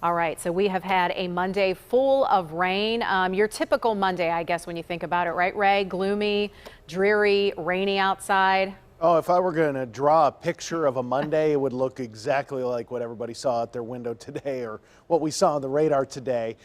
All right, so we have had a Monday full of rain. Your typical Monday, I guess, when you think about it, right, Ray? Gloomy, dreary, rainy outside. Oh, if I were going to draw a picture of a Monday, it would look exactly like what everybody saw out their window today or what we saw on the radar today.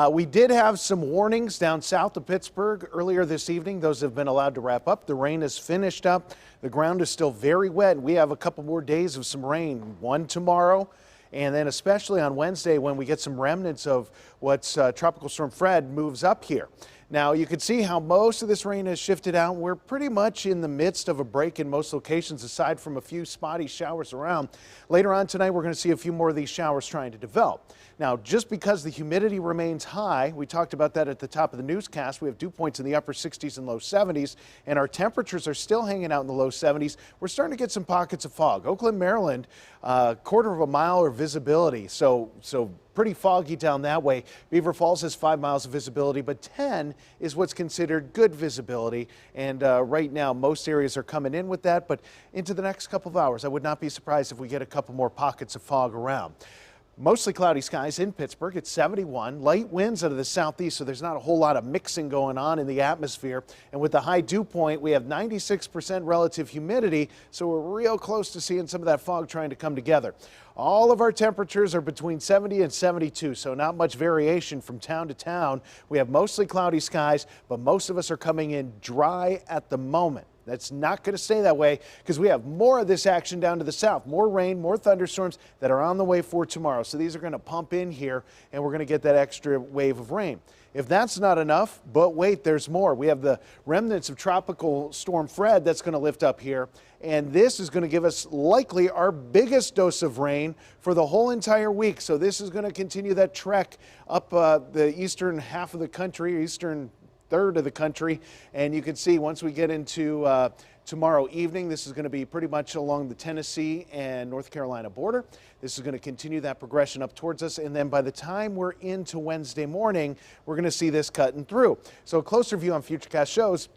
We did have some warnings down south of Pittsburgh earlier this evening. Those have been allowed to wrap up. The rain is finished up. The ground is still very wet. We have a couple more days of some rain, one tomorrow, and then especially on Wednesday when we get some remnants of what's Tropical Storm Fred moves up here. Now you can see how most of this rain has shifted out. We're pretty much in the midst of a break in most locations aside from a few spotty showers around. Later on tonight we're going to see a few more of these showers trying to develop. Now just because the humidity remains high, we talked about that at the top of the newscast, we have dew points in the upper 60s and low 70s and our temperatures are still hanging out in the low 70s. We're starting to get some pockets of fog. Oakland, Maryland, quarter of a mile of visibility. So pretty foggy down that way. Beaver Falls has 5 miles of visibility, but 10 is what's considered good visibility. And right now, most areas are coming in with that. But into the next couple of hours, I would not be surprised if we get a couple more pockets of fog around. Mostly cloudy skies in Pittsburgh. It's 71. Light winds out of the southeast, so there's not a whole lot of mixing going on in the atmosphere. And with the high dew point, we have 96% relative humidity, so we're real close to seeing some of that fog trying to come together. All of our temperatures are between 70 and 72, so not much variation from town to town. We have mostly cloudy skies, but most of us are coming in dry at the moment. That's not going to stay that way because we have more of this action down to the south. More rain, more thunderstorms that are on the way for tomorrow. So these are going to pump in here and we're going to get that extra wave of rain. If that's not enough, but wait, there's more. We have the remnants of Tropical Storm Fred that's going to lift up here. And this is going to give us likely our biggest dose of rain for the whole entire week. So this is going to continue that trek up the eastern half of the country, eastern third of the country, and you can see once we get into tomorrow evening, this is going to be pretty much along the Tennessee and North Carolina border. This is going to continue that progression up towards us, and then by the time we're into Wednesday morning, we're going to see this cutting through. So a closer view on Futurecast shows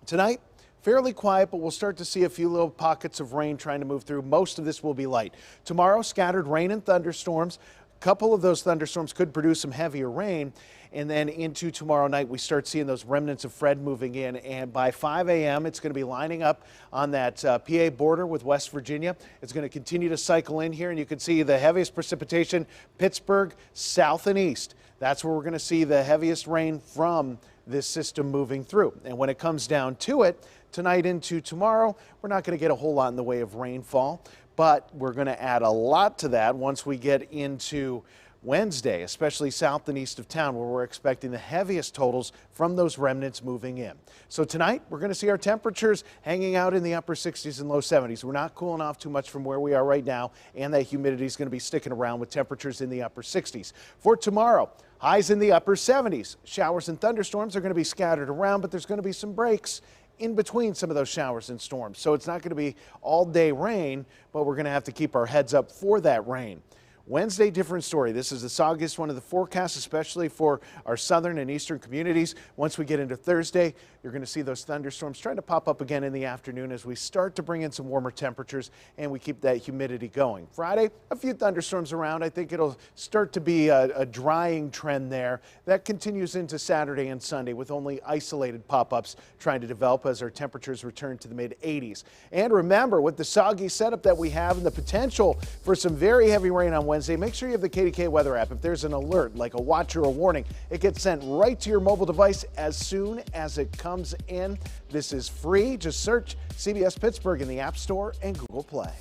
tonight. Fairly quiet, but we'll start to see a few little pockets of rain trying to move through. Most of this will be light. Tomorrow, scattered rain and thunderstorms. A couple of those thunderstorms could produce some heavier rain. And then into tomorrow night, we start seeing those remnants of Fred moving in. And by 5 a.m., it's going to be lining up on that PA border with West Virginia. It's going to continue to cycle in here. And you can see the heaviest precipitation, Pittsburgh, south and east. That's where we're going to see the heaviest rain from this system moving through. And when it comes down to it, tonight into tomorrow, we're not going to get a whole lot in the way of rainfall, but we're going to add a lot to that once we get into Wednesday, especially south and east of town, where we're expecting the heaviest totals from those remnants moving in. So tonight, we're going to see our temperatures hanging out in the upper 60s and low 70s. We're not cooling off too much from where we are right now, and that humidity is going to be sticking around with temperatures in the upper 60s. For tomorrow, highs in the upper 70s. Showers and thunderstorms are going to be scattered around, but there's going to be some breaks in between some of those showers and storms. So it's not going to be all day rain, but we're going to have to keep our heads up for that rain. Wednesday, different story. This is the soggiest one of the forecasts, especially for our southern and eastern communities. Once we get into Thursday, you're going to see those thunderstorms trying to pop up again in the afternoon as we start to bring in some warmer temperatures and we keep that humidity going. Friday, a few thunderstorms around. I think it'll start to be a drying trend there. That continues into Saturday and Sunday with only isolated pop-ups trying to develop as our temperatures return to the mid-80s. And remember, with the soggy setup that we have and the potential for some very heavy rain on Wednesday, make sure you have the KDKA weather app. If there's an alert, like a watch or a warning, it gets sent right to your mobile device as soon as it comes in. This is free. Just search CBS Pittsburgh in the App Store and Google Play.